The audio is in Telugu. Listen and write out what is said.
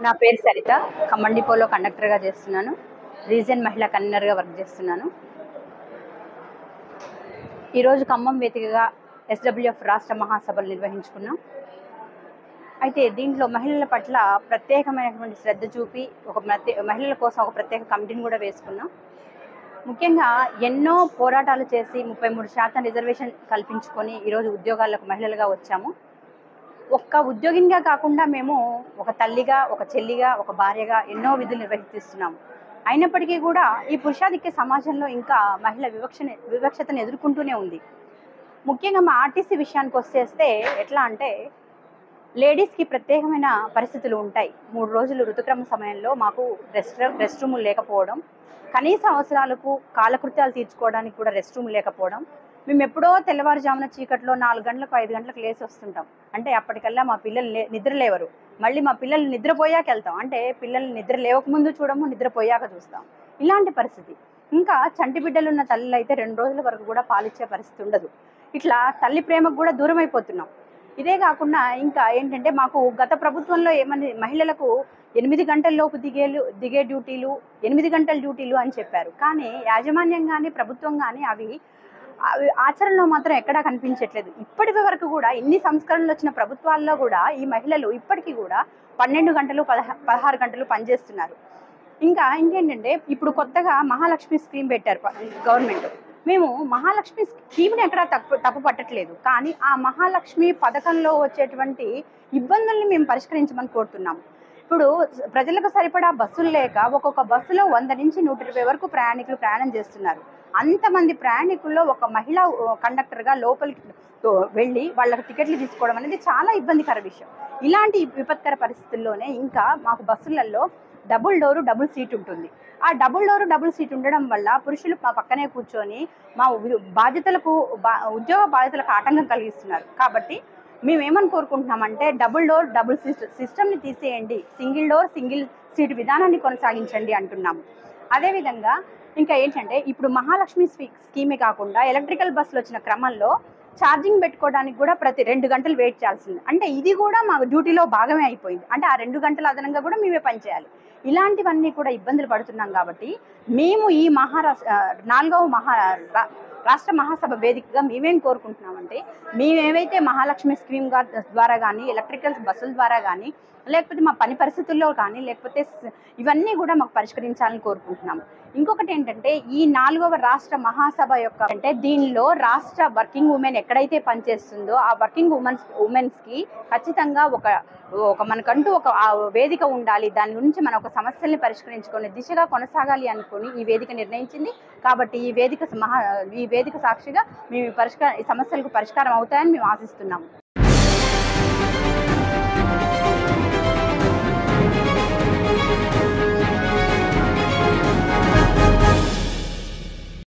నా పేరు సరిత. ఖమ్మం డిపోలో కండక్టర్గా చేస్తున్నాను. రీజియన్ మహిళా కన్వీనర్గా వర్క్ చేస్తున్నాను. ఈరోజు ఖమ్మం వేదికగా SWF రాష్ట్ర మహాసభలు నిర్వహించుకున్నాం. అయితే దీంట్లో మహిళల పట్ల ప్రత్యేకమైనటువంటి శ్రద్ధ చూపి మహిళల కోసం ఒక ప్రత్యేక కమిటీని కూడా వేసుకున్నాం. ముఖ్యంగా ఎన్నో పోరాటాలు చేసి 33% రిజర్వేషన్ కల్పించుకొని ఈరోజు ఉద్యోగాలకు మహిళలుగా వచ్చాము. ఒక్క ఉద్యోగినిగా కాకుండా మేము ఒక తల్లిగా, ఒక చెల్లిగా, ఒక భార్యగా ఎన్నో విధులు నిర్వహిస్తున్నాము. అయినప్పటికీ కూడా ఈ పురుషాధిక్య సమాజంలో ఇంకా మహిళ వివక్షతను ఎదుర్కొంటూనే ఉంది. ముఖ్యంగా మా ఆర్టీసీ విషయానికి వచ్చేస్తే ఎట్లా అంటే లేడీస్కి ప్రత్యేకమైన పరిస్థితులు ఉంటాయి. 3 రోజులు ఋతుక్రమ సమయంలో మాకు రెస్ట్ రూములు లేకపోవడం, కనీస అవసరాలకు కాలకృత్యాలు తీర్చుకోవడానికి కూడా రెస్ట్ రూమ్ లేకపోవడం. మేము ఎప్పుడో తెల్లవారుజామున చీకట్లో 4 గంటలకు 5 గంటలకు లేచి వస్తుంటాం. అంటే అప్పటికల్లా మా పిల్లలు నిద్ర లేవరు. మళ్ళీ మా పిల్లలు నిద్రపోయాక వెళ్తాం. అంటే పిల్లలు నిద్ర లేవకముందు చూడము, నిద్రపోయాక చూస్తాం. ఇలాంటి పరిస్థితి. ఇంకా చంటి బిడ్డలు ఉన్న తల్లులు అయితే 2 రోజుల వరకు కూడా పాలిచ్చే పరిస్థితి ఉండదు. ఇట్లా తల్లి ప్రేమకు కూడా దూరం అయిపోతున్నాం. ఇదే కాకుండా ఇంకా ఏంటంటే మాకు గత ప్రభుత్వంలో ఏమని మహిళలకు 8 గంటల్లోపు దిగే డ్యూటీలు, 8 గంటల డ్యూటీలు అని చెప్పారు. కానీ యాజమాన్యం కానీ ప్రభుత్వం కానీ అవి ఆచరణలో మాత్రం ఎక్కడా కనిపించట్లేదు. ఇప్పటి వరకు కూడా ఇన్ని సంస్కరణలు వచ్చిన ప్రభుత్వాల్లో కూడా ఈ మహిళలు ఇప్పటికీ కూడా 12 గంటలు 16 గంటలు పనిచేస్తున్నారు. ఇంకా ఇంకేంటంటే ఇప్పుడు కొత్తగా మహాలక్ష్మి స్కీమ్ పెట్టారు గవర్నమెంట్. మేము మహాలక్ష్మి స్కీమ్ని ఎక్కడా తప్పు పట్టట్లేదు. కానీ ఆ మహాలక్ష్మి పథకంలో వచ్చేటువంటి ఇబ్బందుల్ని మేము పరిష్కరించమని కోరుతున్నాము. ఇప్పుడు ప్రజలకు సరిపడా బస్సులు లేక ఒక్కొక్క బస్సులో 100 నుంచి 120 వరకు ప్రయాణికులు ప్రయాణం చేస్తున్నారు. అంతమంది ప్రయాణికుల్లో ఒక మహిళా కండక్టర్గా లోపలికి వెళ్ళి వాళ్ళకి టికెట్లు తీసుకోవడం అనేది చాలా ఇబ్బందికర విషయం. ఇలాంటి విపత్కర పరిస్థితుల్లోనే ఇంకా మాకు బస్సులలో డబుల్ డోరు డబుల్ సీట్ ఉంటుంది. ఆ డబుల్ డోరు డబుల్ సీట్ ఉండడం వల్ల పురుషులు మా పక్కనే కూర్చొని మా ఉద్యోగ బాధ్యతలకు ఆటంకం కలిగిస్తున్నారు. కాబట్టి మేమేమని కోరుకుంటున్నామంటే డబుల్ డోర్ డబుల్ సిస్టమ్ని తీసేయండి, సింగిల్ డోర్ సింగిల్ సీట్ విధానాన్ని కొనసాగించండి అంటున్నాము. అదేవిధంగా ఇంకా ఏంటంటే ఇప్పుడు మహాలక్ష్మి స్కీమే కాకుండా ఎలక్ట్రికల్ బస్సులు వచ్చిన క్రమంలో ఛార్జింగ్ పెట్టుకోవడానికి కూడా ప్రతి 2 గంటలు వెయిట్ చేయాల్సింది. అంటే ఇది కూడా మా డ్యూటీలో భాగమే అయిపోయింది. అంటే ఆ 2 గంటల అదనంగా కూడా మేమే పనిచేయాలి. ఇలాంటివన్నీ కూడా ఇబ్బందులు పడుతున్నాం. కాబట్టి మేము ఈ 4వ రాష్ట్ర మహాసభ వేదికగా మేమేం కోరుకుంటున్నామంటే మేమేవైతే మహాలక్ష్మి స్కీమ్ ద్వారా కానీ, ఎలక్ట్రికల్ బస్సుల ద్వారా కానీ, లేకపోతే మా పని పరిస్థితుల్లో కానీ, లేకపోతే ఇవన్నీ కూడా మాకు పరిష్కరించాలని కోరుకుంటున్నాము. ఇంకొకటి ఏంటంటే ఈ 4వ రాష్ట్ర మహాసభ అంటే దీనిలో రాష్ట్ర వర్కింగ్ ఉమెన్ ఎక్కడైతే పనిచేస్తుందో ఆ వర్కింగ్ ఉమెన్స్కి ఖచ్చితంగా ఒక మనకంటూ ఒక వేదిక ఉండాలి. దాని గురించి మన ఒక సమస్యల్ని పరిష్కరించుకునే దిశగా కొనసాగాలి అనుకుని ఈ వేదిక నిర్ణయించింది. కాబట్టి ఈ వేదిక సాక్షిగా మేము ఈ సమస్యలకు పరిష్కారం అవుతాయని మేము ఆశిస్తున్నాము.